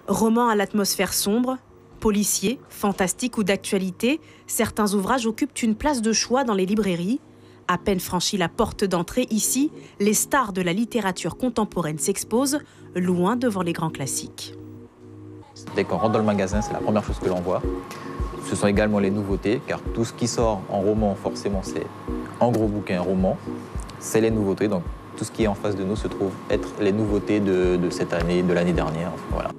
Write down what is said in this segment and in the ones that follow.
Romans à l'atmosphère sombre, policiers, fantastiques ou d'actualité, certains ouvrages occupent une place de choix dans les librairies. À peine franchi la porte d'entrée, ici, les stars de la littérature contemporaine s'exposent, loin devant les grands classiques. Dès qu'on rentre dans le magasin, c'est la première chose que l'on voit. Ce sont également les nouveautés, car tout ce qui sort en roman, forcément, c'est en gros bouquin roman, c'est les nouveautés. Donc tout ce qui est en face de nous se trouve être les nouveautés de cette année, de l'année dernière. Voilà.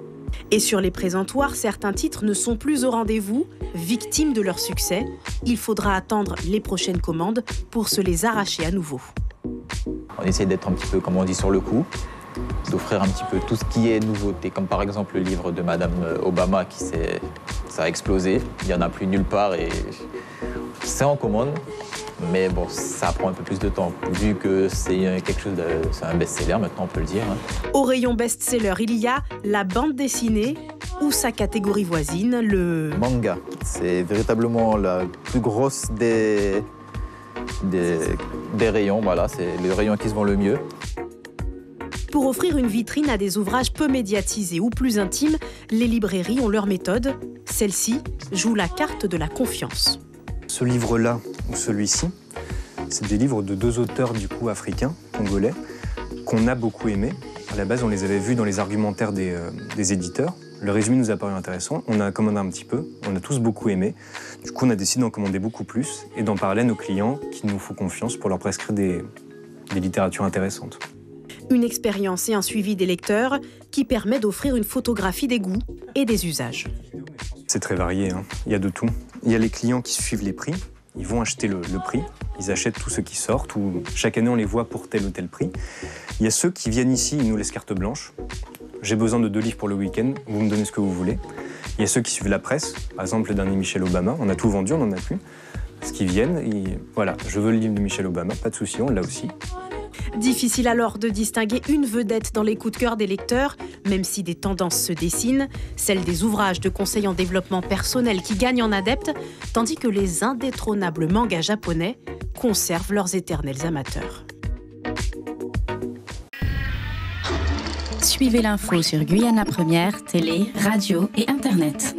Et sur les présentoirs, certains titres ne sont plus au rendez-vous, victimes de leur succès. Il faudra attendre les prochaines commandes pour se les arracher à nouveau. On essaie d'être un petit peu, comme on dit, sur le coup, d'offrir un petit peu tout ce qui est nouveauté, comme par exemple le livre de Madame Obama ça a explosé, il n'y en a plus nulle part et c'est en commande, mais bon, ça prend un peu plus de temps, vu que c'est un best-seller, maintenant on peut le dire. Au rayon best-seller, il y a la bande dessinée ou sa catégorie voisine, le manga. C'est véritablement la plus grosse des rayons, voilà, c'est le rayon qui se vend le mieux. Pour offrir une vitrine à des ouvrages peu médiatisés ou plus intimes, les librairies ont leur méthode. Celle-ci joue la carte de la confiance. Ce livre-là, ou celui-ci, c'est des livres de 2 auteurs du coup africains, congolais, qu'on a beaucoup aimés. À la base, on les avait vus dans les argumentaires des éditeurs. Le résumé nous a paru intéressant, on a commandé un petit peu, on a tous beaucoup aimé. Du coup, on a décidé d'en commander beaucoup plus et d'en parler à nos clients qui nous font confiance pour leur prescrire des littératures intéressantes. Une expérience et un suivi des lecteurs qui permet d'offrir une photographie des goûts et des usages. C'est très varié, hein. Il y a de tout. Il y a les clients qui suivent les prix, ils vont acheter le prix, ils achètent tout ce qui sort, chaque année on les voit pour tel ou tel prix. Il y a ceux qui viennent ici, ils nous laissent carte blanche. J'ai besoin de 2 livres pour le week-end, vous me donnez ce que vous voulez. Il y a ceux qui suivent la presse, par exemple le dernier Michelle Obama, on a tout vendu, on n'en a plus. Parce qu'ils viennent, voilà, je veux le livre de Michelle Obama, pas de souci, on l'a aussi. Difficile alors de distinguer une vedette dans les coups de cœur des lecteurs, même si des tendances se dessinent, celle des ouvrages de conseil en développement personnel qui gagnent en adeptes, tandis que les indétrônables mangas japonais conservent leurs éternels amateurs. Suivez l'info sur Guyana Première, télé, radio et Internet.